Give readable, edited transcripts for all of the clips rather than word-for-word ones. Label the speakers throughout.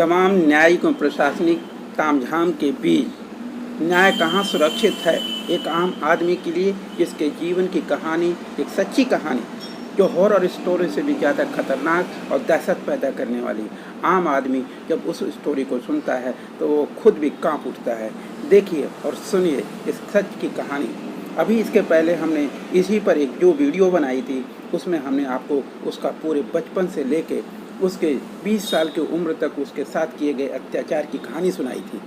Speaker 1: तमाम न्यायिक और प्रशासनिक तामझाम के बीच न्याय कहाँ सुरक्षित है एक आम आदमी के लिए, जिसके जीवन की कहानी एक सच्ची कहानी जो हॉरर स्टोरी से भी ज़्यादा खतरनाक और दहशत पैदा करने वाली। आम आदमी जब उस स्टोरी को सुनता है तो वो खुद भी कांप उठता है। देखिए और सुनिए इस सच की कहानी। अभी इसके पहले हमने इसी पर एक जो वीडियो बनाई थी, उसमें हमने आपको उसका पूरे बचपन से लेके उसके 20 साल की उम्र तक उसके साथ किए गए अत्याचार की कहानी सुनाई थी।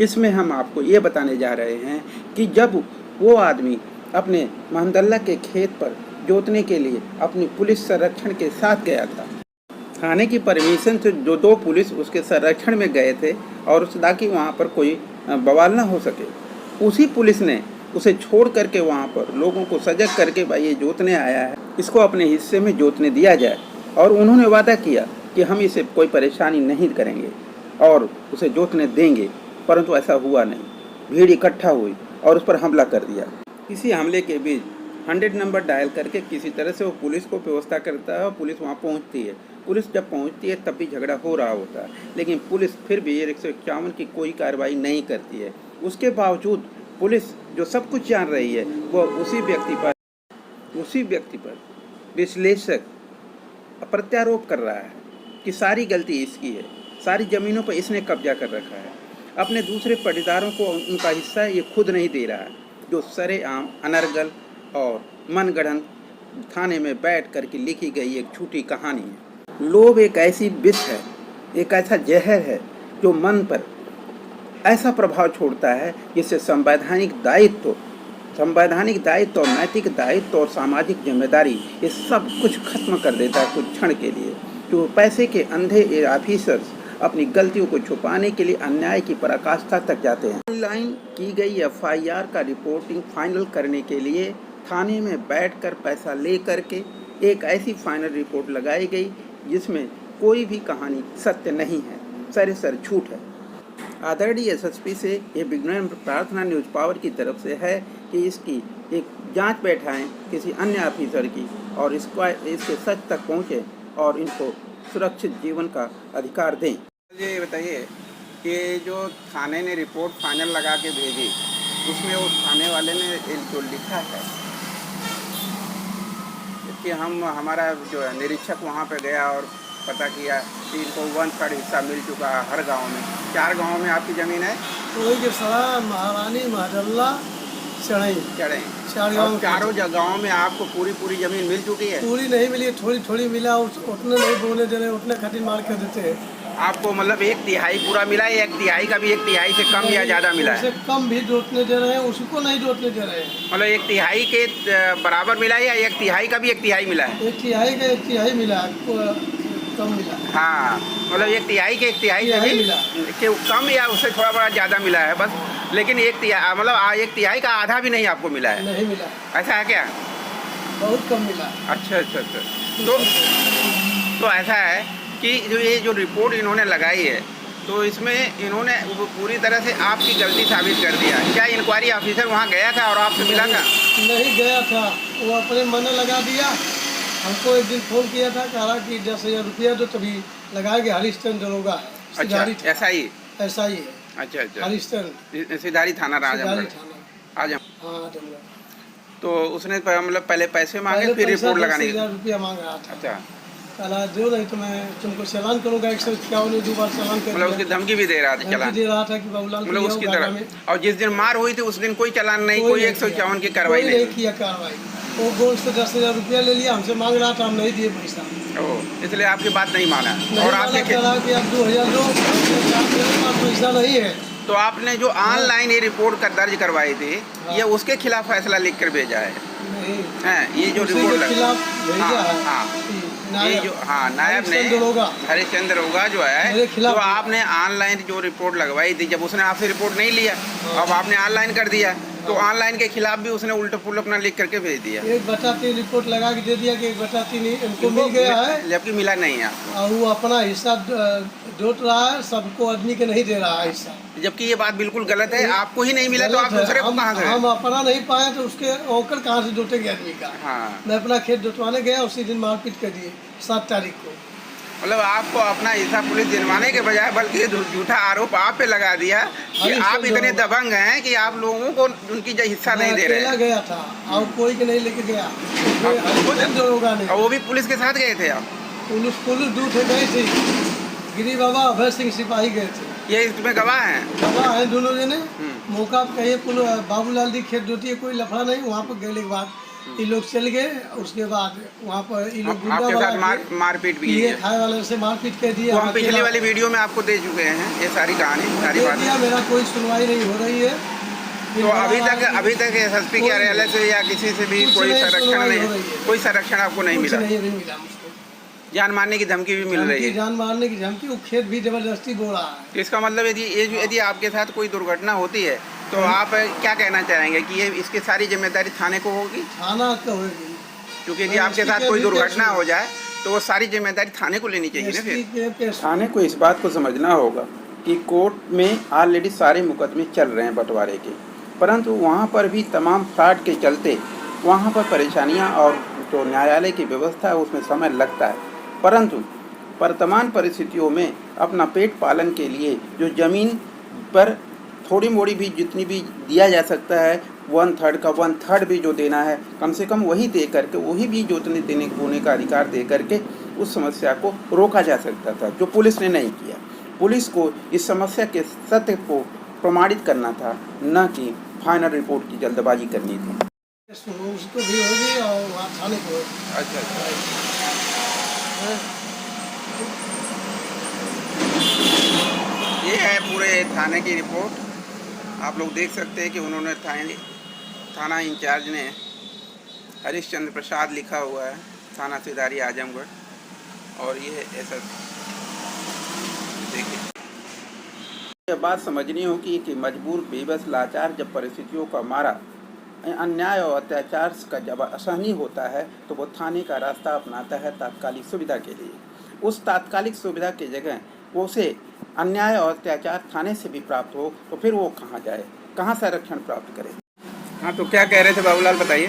Speaker 1: इसमें हम आपको ये बताने जा रहे हैं कि जब वो आदमी अपने महमदल्ला के खेत पर जोतने के लिए अपनी पुलिस संरक्षण के साथ गया था, थाने की परमिशन से जो 2 पुलिस उसके संरक्षण में गए थे और ताकि वहाँ पर कोई बवाल ना हो सके, उसी पुलिस ने उसे छोड़ करके वहाँ पर लोगों को सजग करके भाई ये जोतने आया है, इसको अपने हिस्से में जोतने दिया जाए। और उन्होंने वादा किया कि हम इसे कोई परेशानी नहीं करेंगे और उसे जोतने देंगे, परंतु ऐसा हुआ नहीं। भीड़ इकट्ठा हुई और उस पर हमला कर दिया। इसी हमले के बीच 100 नंबर डायल करके किसी तरह से वो पुलिस को व्यवस्था करता है और पुलिस वहाँ पहुँचती है। पुलिस जब पहुँचती है तब भी झगड़ा हो रहा होता है, लेकिन पुलिस फिर भी 151 की कोई कार्रवाई नहीं करती है। उसके बावजूद पुलिस जो सब कुछ जान रही है वो उसी व्यक्ति पर विश्लेषक प्रत्यारोप कर रहा है कि सारी गलती इसकी है, सारी ज़मीनों पर इसने कब्जा कर रखा है, अपने दूसरे पटीदारों को उनका हिस्सा ये खुद नहीं दे रहा है। जो सरेआम अनर्गल और मनगढ़ंत थाने में बैठ कर के लिखी गई एक झूठी कहानी है। लोभ एक ऐसी विष है, एक ऐसा जहर है जो मन पर ऐसा प्रभाव छोड़ता है जिससे संवैधानिक दायित्व और नैतिक दायित्व और सामाजिक जिम्मेदारी ये सब कुछ खत्म कर देता है कुछ क्षण के लिए। जो पैसे के अंधे ऑफिसर्स अपनी गलतियों को छुपाने के लिए अन्याय की पराकाष्ठा तक जाते हैं। ऑनलाइन की गई FIR का रिपोर्टिंग फाइनल करने के लिए थाने में बैठकर पैसा ले करके एक ऐसी फाइनल रिपोर्ट लगाई गई जिसमें कोई भी कहानी सत्य नहीं है, सरासर झूठ है। आदरणीय SSP से ये विज्ञान प्रार्थना न्यूज़ पावर की तरफ से है कि इसकी एक जांच बैठाएं किसी अन्य ऑफिसर की और इसके सच तक पहुंचे और इनको सुरक्षित जीवन का अधिकार दें। ये बताइए कि जो थाने ने रिपोर्ट फाइनल लगा के भेजी, उसमें उस थाने वाले ने जो लिखा है कि हमारा जो है निरीक्षक वहाँ पे गया और पता किया कि इनको 1/3 हिस्सा मिल चुका है हर गांव में। 4 गांव में आपकी ज़मीन है,
Speaker 2: तो वही के सरा महारानी महदल्ला चढ़ई
Speaker 1: चारों गाँव में आपको पूरी ज़मीन मिल चुकी है?
Speaker 2: पूरी नहीं मिली, थोड़ी मिला, उतने नहीं बोने दे रहे, उतने खातिर मार कर देते हैं।
Speaker 1: आपको मतलब 1/3 पूरा मिला है, 1/3 का भी 1/3 से कम या ज़्यादा मिला है?
Speaker 2: उससे कम भी जोतने दे रहे हैं, उसको नहीं जोतने दे रहे हैं।
Speaker 1: मतलब 1/3 के बराबर मिला है या 1/3 का भी 1/3 मिला है?
Speaker 2: 1/3 का 1/3 मिला, कम मिला।
Speaker 1: हाँ, मतलब 1/3 के 1/3 से भी
Speaker 2: मिला
Speaker 1: कि कम या उससे थोड़ा बड़ा ज़्यादा मिला है बस, लेकिन 1/3 मतलब 1/3 का आधा भी नहीं आपको मिला है?
Speaker 2: नहीं मिला।
Speaker 1: ऐसा है क्या?
Speaker 2: बहुत कम मिला।
Speaker 1: अच्छा। तो ऐसा है कि जो रिपोर्ट इन्होंने लगाई है तो इसमें इन्होंने पूरी तरह से आपकी गलती साबित कर दिया। क्या इंक्वायरी ऑफिसर वहाँ गया था और आपसे मिला था?
Speaker 2: नहीं गया था, वो अपने मन लगा दिया। हमको एक दिन फ़ोन किया था, कहा कि 10,000 रुपया दो, तभी लगाएंगे। हरीशचंद दरोगा है।
Speaker 1: अच्छा, ऐसा ही
Speaker 2: है।
Speaker 1: अच्छा।
Speaker 2: हरीशचंद
Speaker 1: सिधारी थाना राजमगढ़। तो उसने मतलब पहले पैसे मांगे फिर रिपोर्ट लगाने?
Speaker 2: 10,000 रुपया मांग रहा था।
Speaker 1: अच्छा।
Speaker 2: कहा दो, नहीं तो मैं तुमको चालान करूँगा। 151 2 बार चालान कर,
Speaker 1: मतलब उसकी धमकी भी दे रहा था? चालान
Speaker 2: दे रहा था कि बाबूलाल
Speaker 1: मतलब उसकी तरफ। और जिस दिन मार हुई थी उस दिन कोई चालान नहीं, कोई 151 की कार्रवाई नहीं
Speaker 2: किया। कार्रवाई वो गोल्ड से 10,000 रुपया ले लिया, हमसे मांग रहा था, हम नहीं दिए पैसा।
Speaker 1: इसलिए आपकी बात नहीं माना
Speaker 2: और आपने कहा कि अब 2,000 दो, पैसा नहीं है।
Speaker 1: तो आपने जो ऑनलाइन ये रिपोर्ट का दर्ज करवाई थी, ये उसके खिलाफ फैसला लिख कर भेजा है? नहीं, ये जो रिपोर्ट
Speaker 2: खिलाफ भेजा है।
Speaker 1: ये जो नायब ने हरिश्चंद्र दरोगा जो है, तो आपने ऑनलाइन जो रिपोर्ट लगवाई थी, जब उसने आपसे रिपोर्ट नहीं लिया, अब आपने ऑनलाइन कर दिया, तो ऑनलाइन के खिलाफ भी उसने उल्टा पुल अपना लिख करके भेज दिया।
Speaker 2: 1/3 रिपोर्ट लगा के दे दिया कि 1/3 इनको मिल गया है,
Speaker 1: जबकि मिला नहीं है आपको।
Speaker 2: और वो अपना हिस्सा जोत रहा है, सबको आदमी के नहीं दे रहा है हिस्सा,
Speaker 1: जबकि ये बात बिल्कुल गलत है। आपको ही नहीं मिला तो आप दूसरे को कहाँ से?
Speaker 2: हम अपना नहीं पाए तो उसके औकर कहाँ से जोतेंगे आदमी का?
Speaker 1: हाँ।
Speaker 2: मैं अपना खेत जोतवाने गया, उसी दिन मारपीट कर दिए 7 तारीख को।
Speaker 1: मतलब आपको अपना हिस्सा पुलिस दिलवाने के बजाय बल्कि झूठा आरोप आप पे लगा दिया कि आप इतने दबंग हैं कि आप लोगों को उनकी जो हिस्सा नहीं दे रहे
Speaker 2: अकेला गया था और कोई के नहीं लेके गया, दरोगा ने।
Speaker 1: और वो भी पुलिस के साथ गए थे आप?
Speaker 2: पुलिस दूर गए थे, गिरी बाबा अभय सिंह सिपाही गए थे।
Speaker 1: ये इसमें गवाह हैं?
Speaker 2: गवाह हैं दोनों जने। मौका पे कहिए बाबूलाल दी खेत जोती है, कोई लफड़ा नहीं। वहाँ पर गए के बाद ये लोग चल गए, उसके बाद वहाँ पर ये लोग
Speaker 1: आपके साथ मारपीट भी
Speaker 2: ये खाए वाले से मारपीट कर दिया।
Speaker 1: हम पिछली वाली वीडियो में आपको दे चुके हैं ये सारी कहानी, सारी बात।
Speaker 2: मेरा कोई सुनवाई नहीं हो रही है।
Speaker 1: तो अभी तक एसएसपी कार्यालय से या किसी से भी कोई संरक्षण नहीं, कोई संरक्षण आपको नहीं मिला?
Speaker 2: नहीं मिला मुझको।
Speaker 1: जान मारने की धमकी भी मिल रही है?
Speaker 2: जान मारने की धमकी, वो खेत भी जबरदस्ती बोल रहा है।
Speaker 1: इसका मतलब यदि आपके साथ कोई दुर्घटना होती है तो आप क्या कहना चाहेंगे कि ये इसकी सारी जिम्मेदारी थाने को होगी?
Speaker 2: थाना को होगी,
Speaker 1: क्योंकि यदि आपके साथ कोई दुर्घटना हो जाए तो वो सारी जिम्मेदारी थाने को लेनी चाहिए ना। फिर थाने को इस बात को समझना होगा कि कोर्ट में ऑलरेडी सारे मुकदमे चल रहे हैं बंटवारे के, परंतु वहाँ पर भी तमाम फ्रॉड के चलते वहाँ पर परेशानियाँ और जो न्यायालय की व्यवस्था है उसमें समय लगता है। परंतु वर्तमान परिस्थितियों में अपना पेट पालन के लिए जो ज़मीन पर थोड़ी मोड़ी भी जितनी भी दिया जा सकता है, 1/3 का 1/3 भी जो देना है कम से कम वही दे करके, वही भी जोतने देने होने का अधिकार दे करके उस समस्या को रोका जा सकता था, जो पुलिस ने नहीं किया। पुलिस को इस समस्या के सत्य को प्रमाणित करना था, न कि फाइनल रिपोर्ट की जल्दबाजी करनी थी।
Speaker 2: उसको भी होगी और वहाँ थाने को।
Speaker 1: अच्छा। ये है पूरे थाने की रिपोर्ट। आप लोग देख सकते हैं कि उन्होंने थाना इंचार्ज ने हरिश्चंद्र प्रसाद लिखा हुआ है, थाना सिदारी आजमगढ़, और ये ऐसा देखिए। यह बात समझनी होगी कि मजबूर, बेबस, लाचार जब परिस्थितियों का मारा, अन्याय और अत्याचार का जब असहनीय होता है तो वो थाने का रास्ता अपनाता है तात्कालिक सुविधा के लिए। उस तात्कालिक सुविधा की जगह वो उसे अन्याय और अत्याचार थाने से भी प्राप्त हो तो फिर वो कहाँ जाए, कहाँ संरक्षण प्राप्त करे? हाँ, तो क्या कह रहे थे बाबूलाल, बताइए।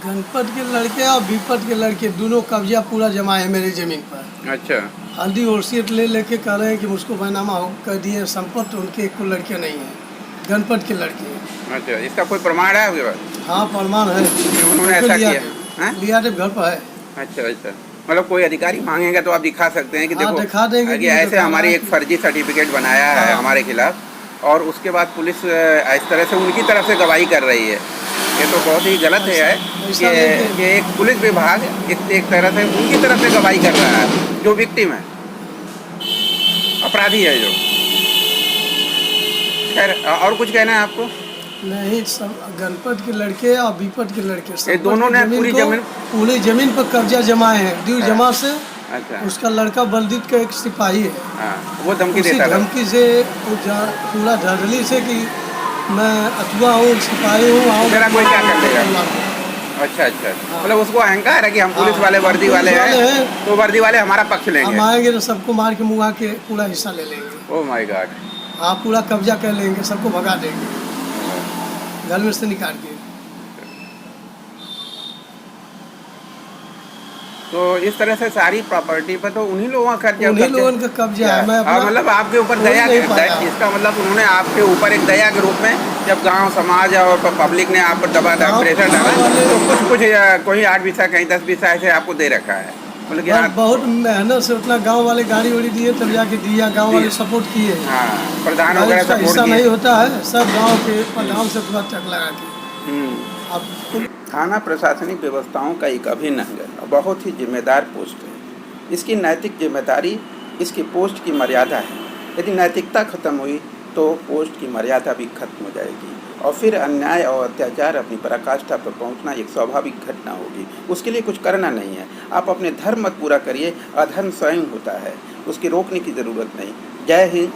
Speaker 2: गणपत के लड़के और विपत के लड़के दोनों कब्जा पूरा जमा है मेरी जमीन पर।
Speaker 1: अच्छा।
Speaker 2: हल्दी और सीट लेके कह रहे हैं कि मुझको बैनामा कर दिए संपत्ति, उनके एक लड़के नहीं है, गणपत के लड़के।
Speaker 1: अच्छा, इसका कोई प्रमाण है आपके पास?
Speaker 2: हाँ, प्रमाण है।
Speaker 1: उन्होंने ऐसा किया?
Speaker 2: लिया थे, घर पर है।
Speaker 1: अच्छा। मतलब कोई अधिकारी मांगेगा तो आप दिखा सकते हैं कि देखो,
Speaker 2: दिखा देंगे कि
Speaker 1: ऐसे हमारी एक फर्जी सर्टिफिकेट बनाया है हमारे खिलाफ, और उसके बाद पुलिस इस तरह से उनकी तरफ से गवाही कर रही है। ये तो बहुत ही गलत है कि एक पुलिस विभाग एक तरह से उनकी तरफ से गवाही कर रहा है जो विक्टिम है, अपराधी है जो। खैर, और कुछ कहना है आपको?
Speaker 2: नहीं, सब गणपत के लड़के और विपत के लड़के
Speaker 1: दोनों ने
Speaker 2: पूरी जमीन पर कब्जा जमाए हैं ड्यू जमा से।
Speaker 1: अच्छा।
Speaker 2: उसका लड़का बलदीत का एक सिपाही है।
Speaker 1: वो धमकी देता था?
Speaker 2: धमकी से पूरा धड़ल्ली से कि मैं अथवा हूँ, सिपाही हूँ,
Speaker 1: मेरा कोई क्या कर देगा। अच्छा। मतलब उसको अहंकार है कि हम पुलिस वाले वर्दी वाले हैं तो वर्दी वाले हमारा पक्ष लेंगे,
Speaker 2: हम आएंगे तो सबको मार के मुँगा के पूरा हिस्सा ले लेंगे।
Speaker 1: Oh my God.
Speaker 2: हाँ, पूरा कब्जा कर लेंगे, सबको भगा देंगे, घर में से निकाल के।
Speaker 1: तो इस तरह से सारी प्रॉपर्टी पर तो उन्हीं लोगों का कब्जा
Speaker 2: है।
Speaker 1: मतलब आपके ऊपर दया, इसका मतलब उन्होंने आपके ऊपर एक दया के रूप में जब गांव समाज और पब्लिक ने आप पर दबाव प्रेशर डाला तो कुछ कोई 8 बीसा कहीं 10 बीसा ऐसे आपको दे रखा है। मतलब
Speaker 2: बहुत मेहनत से उतना गांव वाले गाड़ी उड़ी दिए तब जाके दिया, गांव वाले सपोर्ट किए।
Speaker 1: हाँ, प्रधान वगैरह सपोर्ट
Speaker 2: किया। नहीं होता है, सब गांव के प्रधान से पूरा चक लगा के।
Speaker 1: अब थाना प्रशासनिक व्यवस्थाओं का एक अभिन्न अंग है, बहुत ही जिम्मेदार पोस्ट है। इसकी नैतिक जिम्मेदारी इसकी पोस्ट की मर्यादा है। यदि नैतिकता खत्म हुई तो पोस्ट की मर्यादा भी खत्म हो जाएगी और फिर अन्याय और अत्याचार अपनी पराकाष्ठा पर पहुंचना एक स्वाभाविक घटना होगी। उसके लिए कुछ करना नहीं है, आप अपने धर्म मत पूरा करिए, अधर्म स्वयं होता है, उसकी रोकने की ज़रूरत नहीं। जय हिंद।